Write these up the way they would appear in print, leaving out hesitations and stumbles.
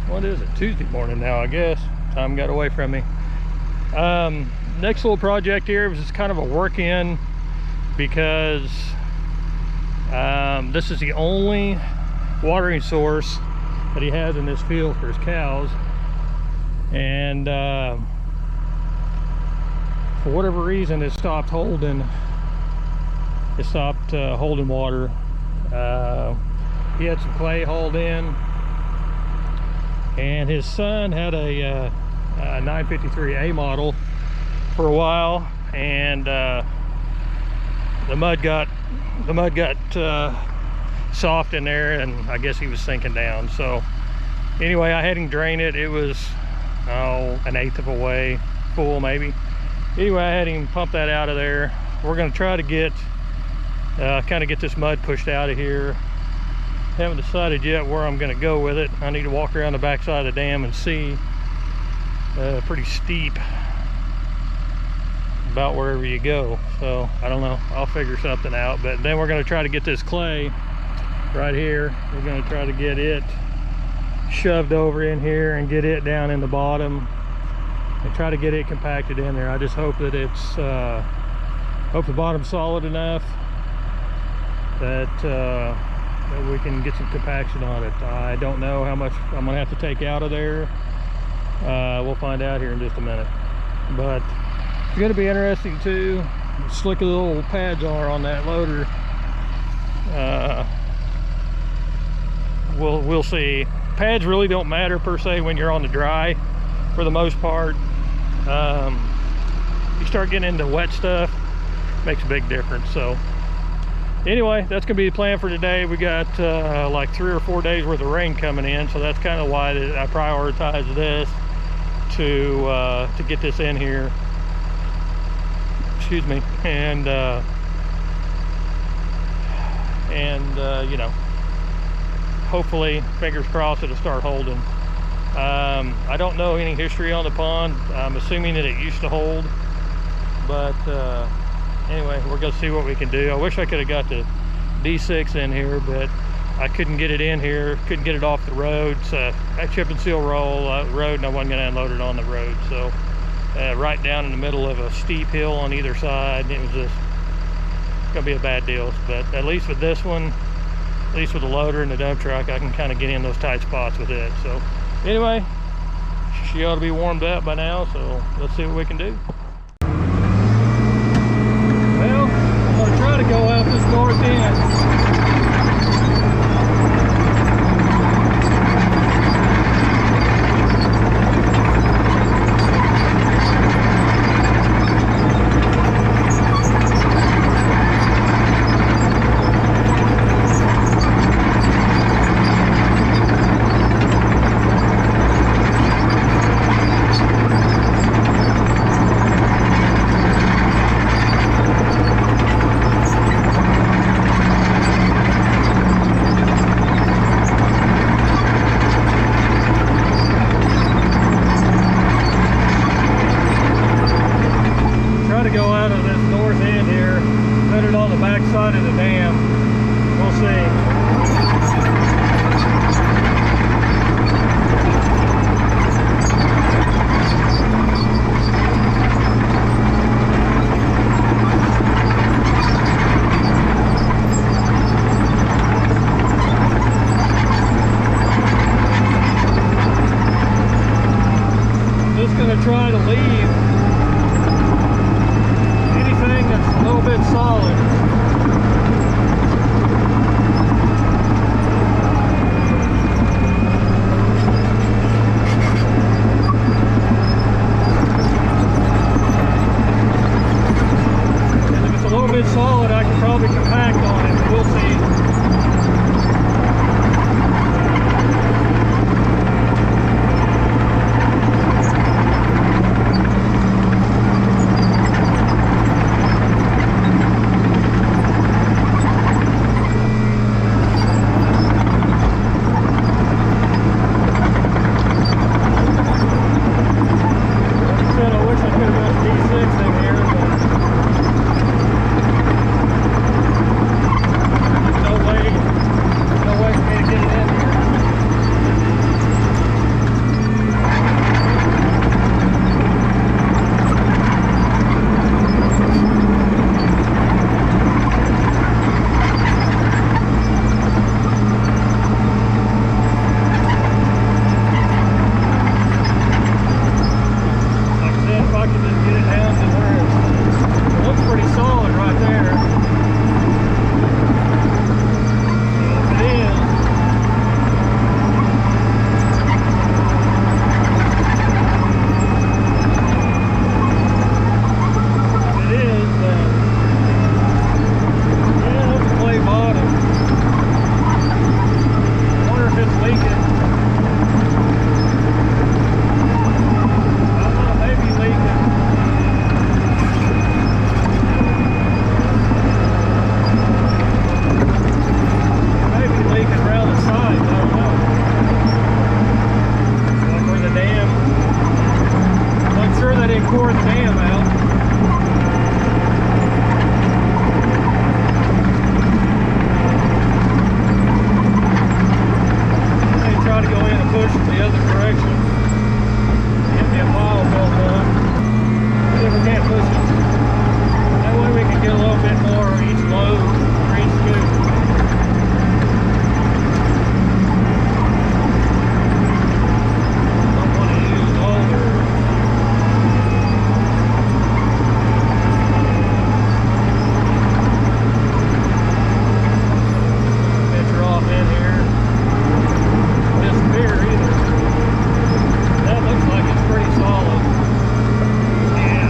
what is it, Tuesday morning now, I guess. Time got away from me. Next little project here was just kind of a work-in, because this is the only watering source that he has in this field for his cows, and for whatever reason it stopped holding water. He had some clay hauled in, and his son had a 953A model for a while, and the mud got soft in there, and I guess he was sinking down. So anyway, I had him drain it. It was an eighth of a way full, maybe. Anyway, I had him pump that out of there. We're going to try to get kind of get this mud pushed out of here. Haven't decided yet where I'm going to go with it. I need to walk around the backside of the dam and see. Pretty steep about wherever you go, so I don't know. I'll figure something out. But then we're going to try to get this clay right here. We're going to try to get it shoved over in here and get it down in the bottom and try to get it compacted in there. I just hope that it's hope the bottom's solid enough that that we can get some compaction on it. I don't know how much I'm gonna have to take out of there. We'll find out here in just a minute. But it's gonna be interesting too. Slick the little pads are on that loader. We'll see. Pads really don't matter per se when you're on the dry, for the most part. You start getting into wet stuff, makes a big difference. So anyway, that's gonna be the plan for today. We got like 3 or 4 days worth of rain coming in, so that's kind of why I prioritized this to get this in here. Excuse me. And you know, hopefully, fingers crossed, it'll start holding. I don't know any history on the pond. I'm assuming that it used to hold, but anyway, we're gonna see what we can do. I wish I could have got the D6 in here, but I couldn't get it in here, couldn't get it off the road. So I chip and seal road, and I wasn't gonna unload it on the road. So right down in the middle of a steep hill on either side, it was just gonna be a bad deal. But at least with this one, at least with the loader and the dump truck, I can kind of get in those tight spots with it. So anyway, she ought to be warmed up by now, so let's see what we can do. Well, I'm going to try to go out this north end. Try to leave anything that's a little bit solid. And if it's a little bit solid, I can probably compact on it. We'll see. push the other direction. Get me a pile built up. See if we can't push it. That way we can get a little bit more each load or each scoop. Don't want to use older. Picture off in here. Disappear either. That looks like it's pretty solid. Yeah.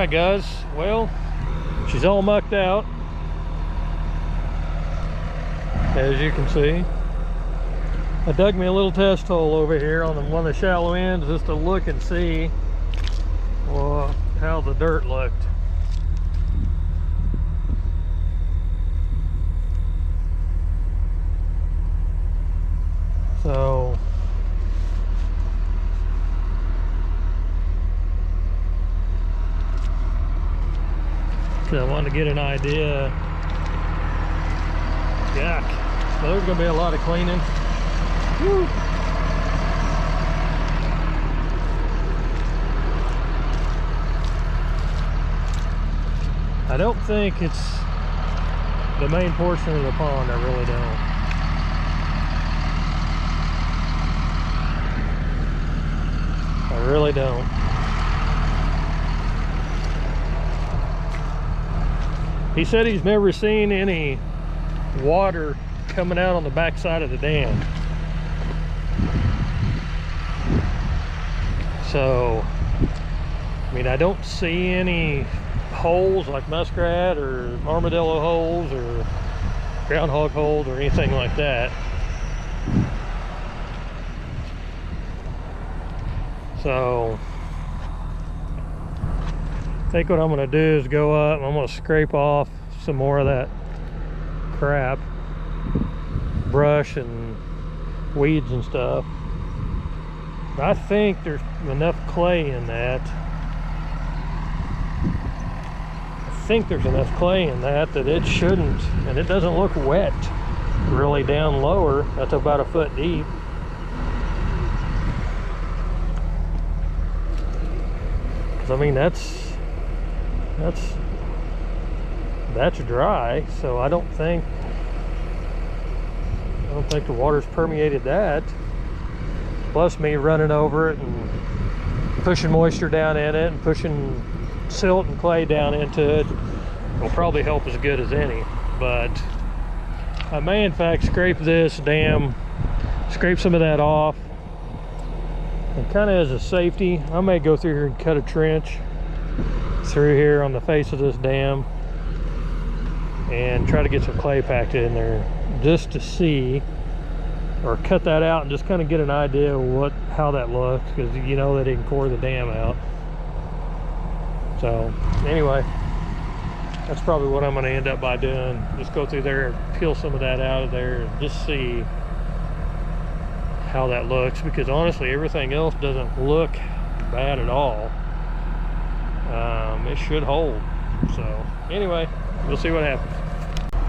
Alright guys, well, she's all mucked out, as you can see. I dug me a little test hole over here on one of the shallow ends just to look and see how the dirt looked. So I wanted to get an idea. Yuck. So there's going to be a lot of cleaning. Woo. I don't think it's the main portion of the pond. I really don't. I really don't. He said he's never seen any water coming out on the back side of the dam. So, I mean, I don't see any holes like muskrat or armadillo holes or groundhog holes or anything like that. So I think what I'm going to do is go up, I'm going to scrape off some more of that crap, brush and weeds and stuff. I think there's enough clay in that. I think there's enough clay in that it shouldn't, and it doesn't look wet really down lower. That's about a foot deep. I mean, that's dry, so I don't think the water's permeated that. Plus me running over it and pushing moisture down in it and pushing silt and clay down into it will probably help as good as any. But I may in fact scrape this dam, scrape some of that off, and kind of as a safety, I may go through here and cut a trench through here on the face of this dam and try to get some clay packed in there just to see, or cut that out and just kind of get an idea of how that looks, because you know they didn't core the dam out. So anyway, that's probably what I'm going to end up by doing. Just go through there and peel some of that out of there and just see how that looks, because honestly everything else doesn't look bad at all. it should hold. So anyway, we'll see what happens.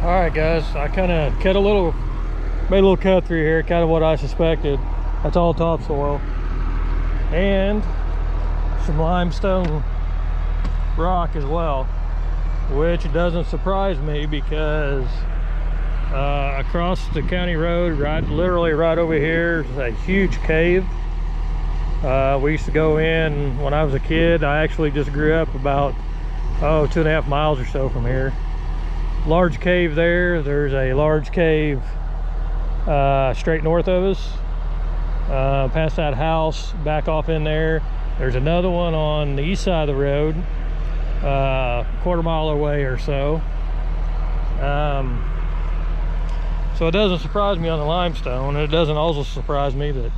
All right, guys, I kind of made a little cut through here, kind of what I suspected. That's all topsoil and some limestone rock as well, which doesn't surprise me because across the county road, literally right over here, is a huge cave. We used to go in when I was a kid. I actually just grew up about 2.5 miles or so from here. Large cave there. There's a large cave straight north of us, past that house, back off in there. There's another one on the east side of the road, quarter mile away or so. So it doesn't surprise me on the limestone, and it doesn't also surprise me that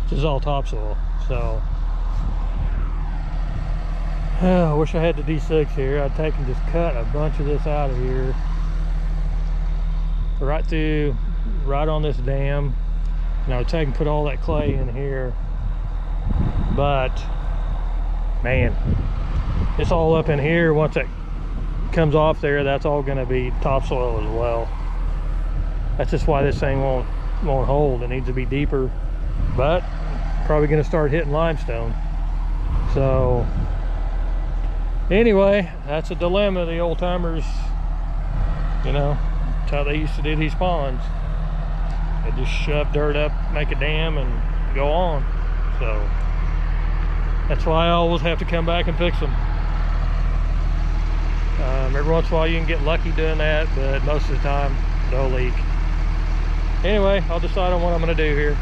this is all topsoil. So I wish I had the D6 here. I'd take and just cut a bunch of this out of here, right on this dam, and I would take and put all that clay in here. But man, it's all up in here. Once that comes off there, that's all going to be topsoil as well. That's just why this thing won't hold. It needs to be deeper, but probably going to start hitting limestone. So anyway, that's a dilemma the old timers, you know, that's how they used to do these ponds. They just shove dirt up, make a dam, and go on. So that's why I always have to come back and fix them. Every once in a while you can get lucky doing that, but most of the time they'll leak. Anyway, I'll decide on what I'm going to do here.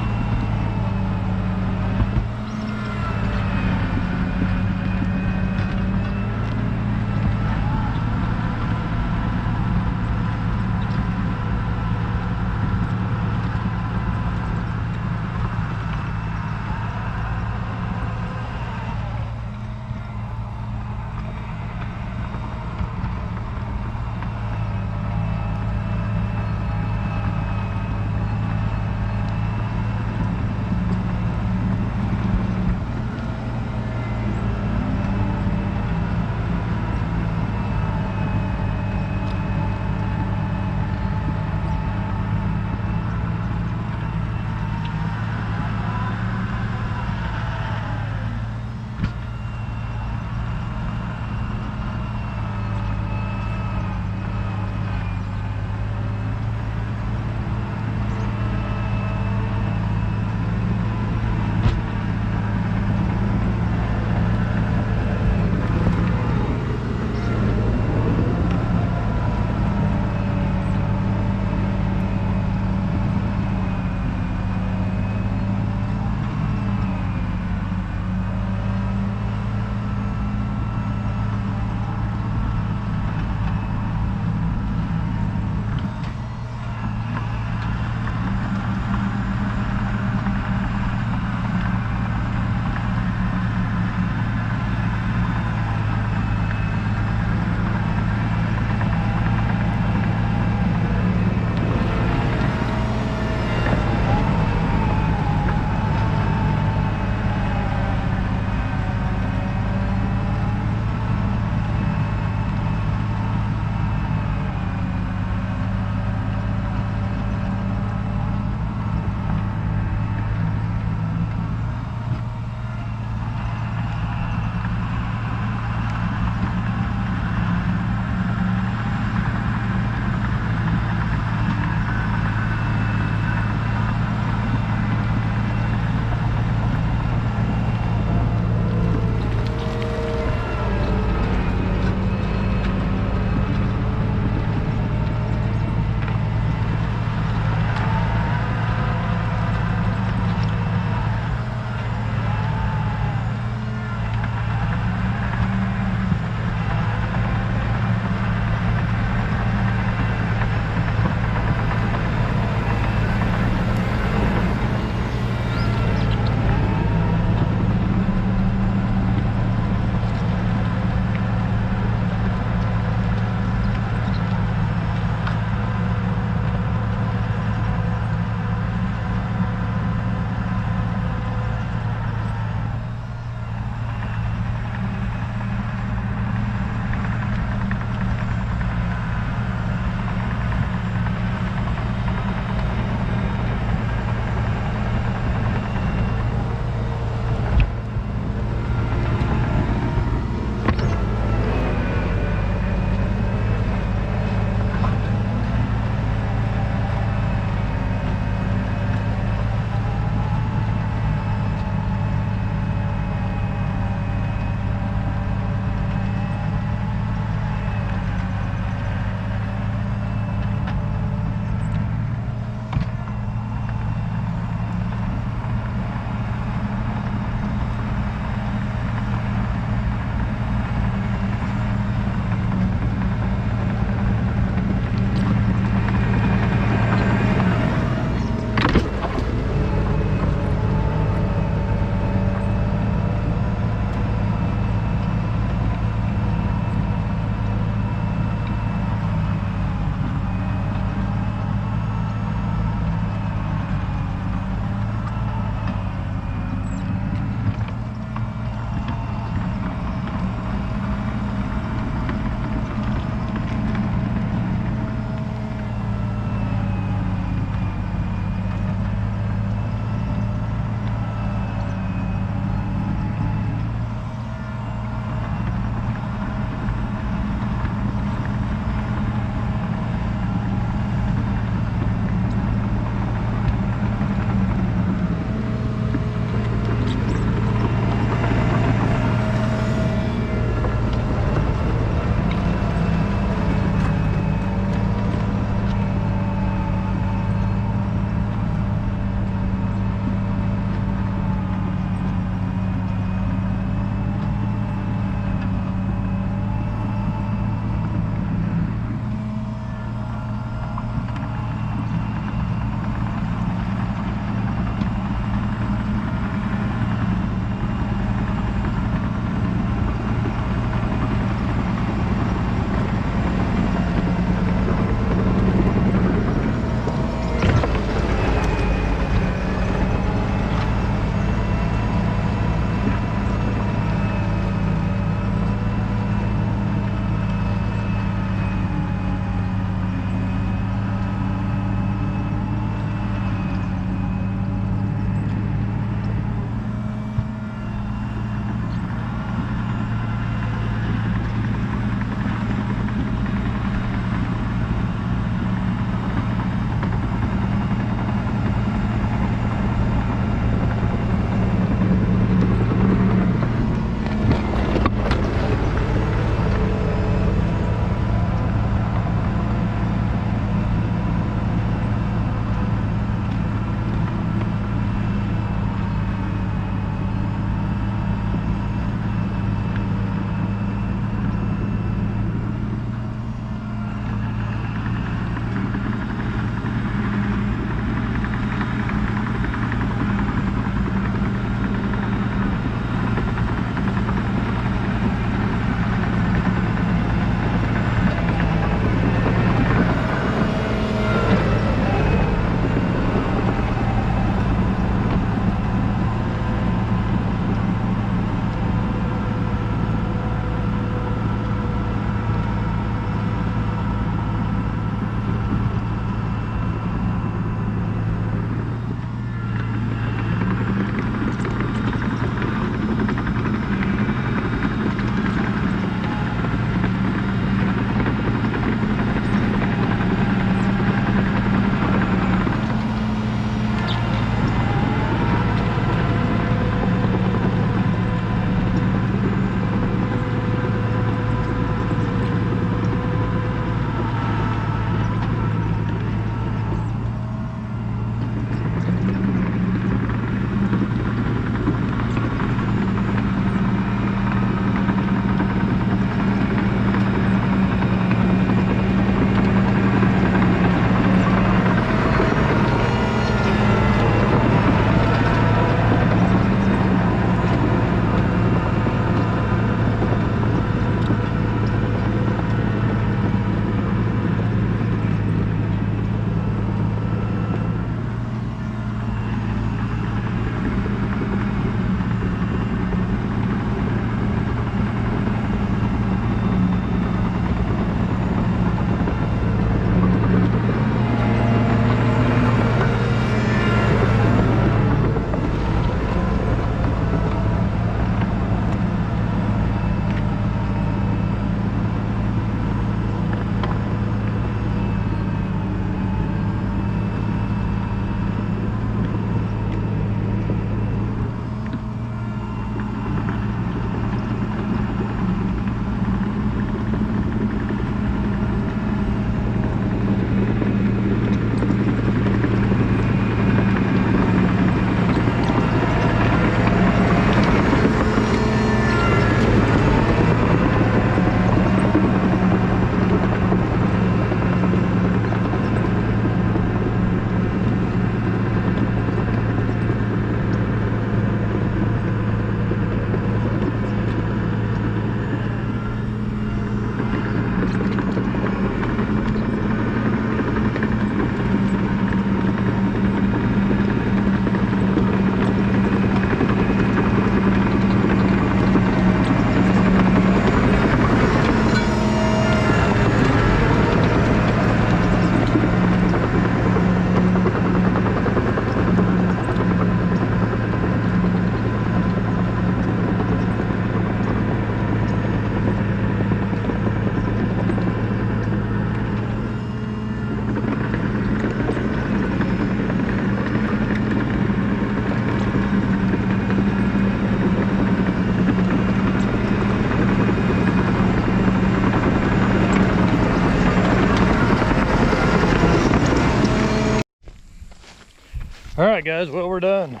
All right, guys, well, we're done.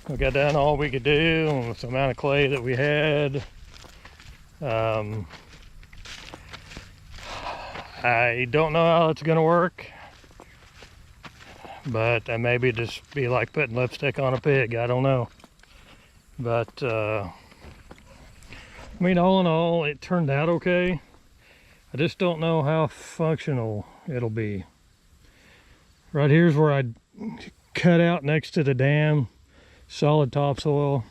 We got done all we could do with the amount of clay that we had. I don't know how it's gonna work, but maybe just be like putting lipstick on a pig. I don't know. But I mean, all in all, it turned out okay. I just don't know how functional it'll be. Right here's where I cut out next to the dam, solid topsoil.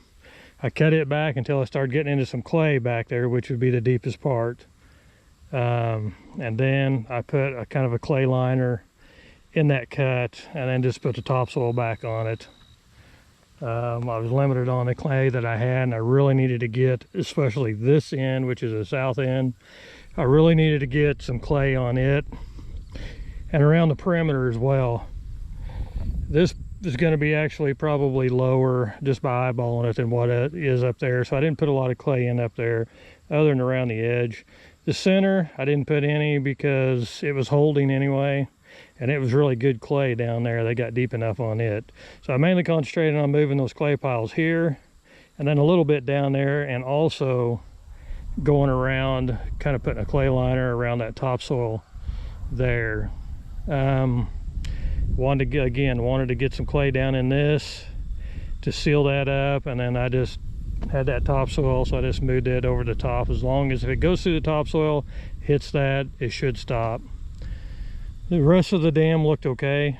I cut it back until I started getting into some clay back there, which would be the deepest part. And then I put a kind of a clay liner in that cut, and then just put the topsoil back on it. I was limited on the clay that I had, and I really needed to get, especially this end, which is the south end, I really needed to get some clay on it and around the perimeter as well. This is going to be actually probably lower just by eyeballing it than what it is up there, so I didn't put a lot of clay in up there other than around the edge. The center I didn't put any because it was holding anyway, and it was really good clay down there. They got deep enough on it, so I mainly concentrated on moving those clay piles here and then a little bit down there, and also going around, kind of putting a clay liner around that topsoil there. Wanted to get some clay down in this to seal that up, and then I just had that topsoil, so I just moved it over the top. As long as if it goes through the topsoil, hits that, it should stop. The rest of the dam looked okay.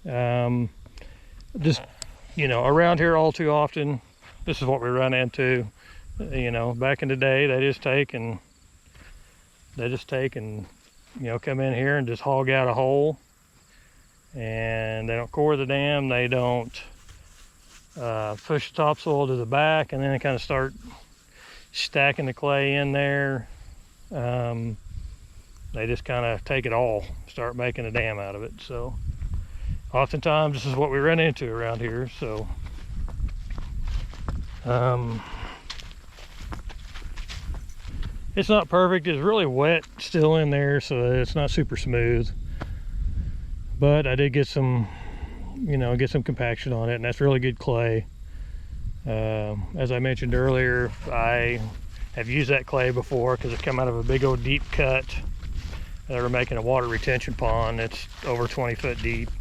Just, you know, around here all too often, this is what we run into. You know, back in the day, they just take and you know, come in here and just hog out a hole, and they don't core the dam, they don't push the topsoil to the back, and then they kind of start stacking the clay in there. They just kind of take it all, start making a dam out of it. So oftentimes this is what we run into around here. So it's not perfect. It's really wet still in there, so it's not super smooth, but I did get some, you know, get some compaction on it, and that's really good clay. As I mentioned earlier, I have used that clay before because it come out of a big old deep cut. They were making a water retention pond. It's over 20 foot deep,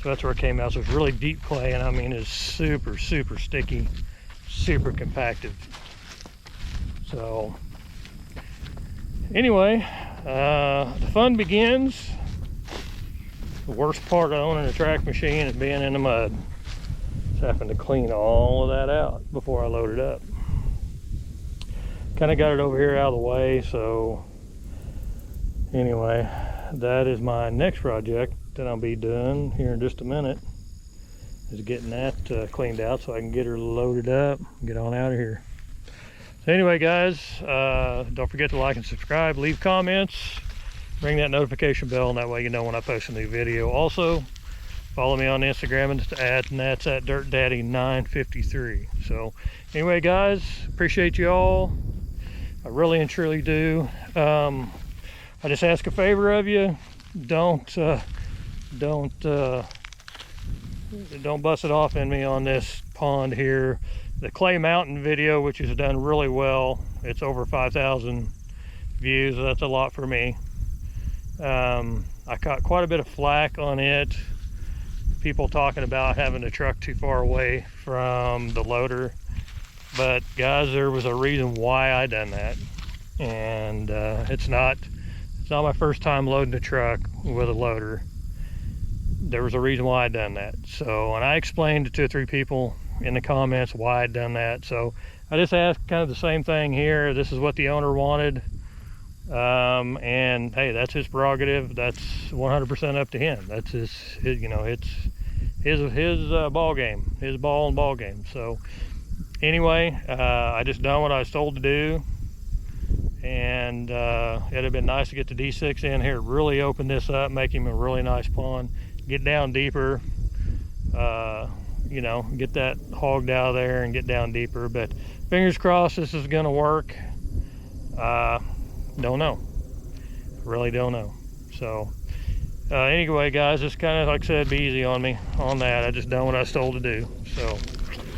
so that's where it came out. So it's really deep clay, and I mean, it's super sticky, super compacted. So anyway, the fun begins. The worst part of owning a track machine is being in the mud. Just having to clean all of that out before I load it up. Kind of got it over here out of the way, so anyway, that is my next project that I'll be doing here in just a minute, is getting that cleaned out so I can get her loaded up and get on out of here. So anyway, guys, don't forget to like and subscribe, leave comments, ring that notification bell, and that way you know when I post a new video. Also, follow me on Instagram, and that's at DirtDaddy953. So anyway, guys, appreciate you all. I really and truly do. I just ask a favor of you. Don't bust it off in me on this pond here. The Clay Mountain video, which has done really well, it's over 5,000 views. That's a lot for me. I caught quite a bit of flack on it. People talking about having the truck too far away from the loader. But guys, there was a reason why I done that. And it's not my first time loading a truck with a loader. There was a reason why I done that. So, and I explained to 2 or 3 people in the comments why I'd done that. So I just asked kind of the same thing here. This is what the owner wanted. And hey, that's his prerogative. That's 100% up to him. That's his, you know, it's his ball game, his ball and ball game. So anyway, I just done what I was told to do, and it'd have been nice to get the D6 in here, really open this up, make him a really nice pond, get down deeper, you know, get that hogged out of there and get down deeper. But fingers crossed this is gonna work. Don't know, really don't know. So Anyway, guys, just kind of, like I said, be easy on me on that. I just done what I was told to do. So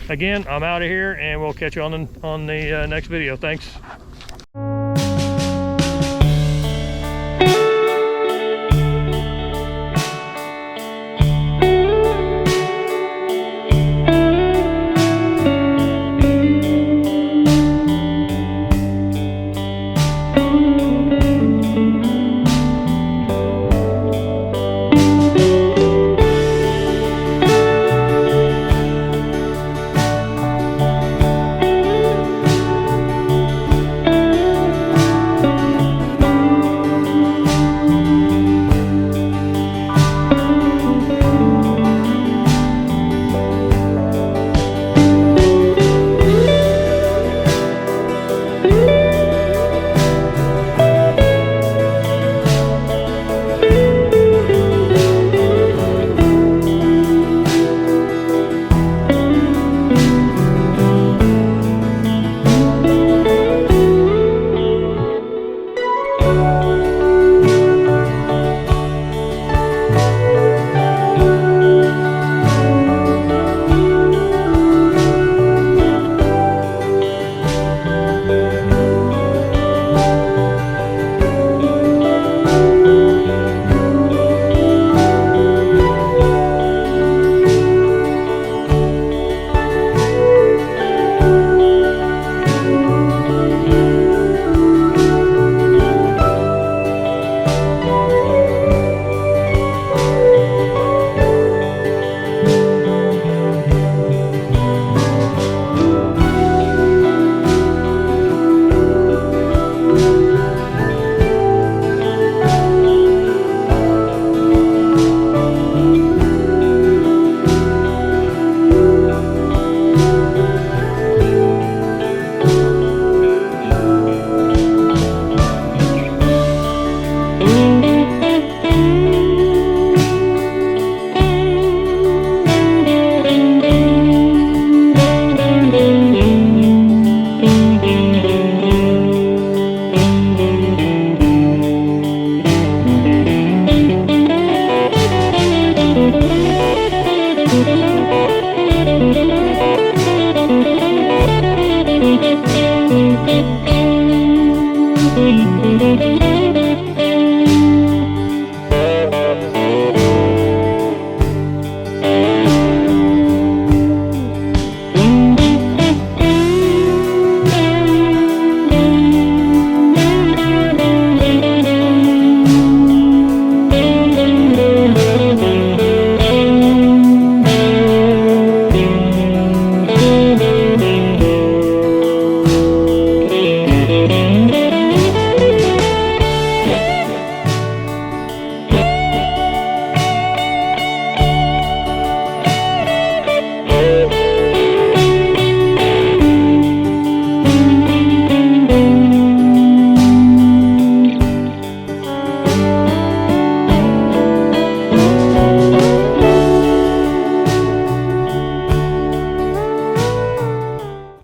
again, I'm out of here, and we'll catch you on the next video. Thanks.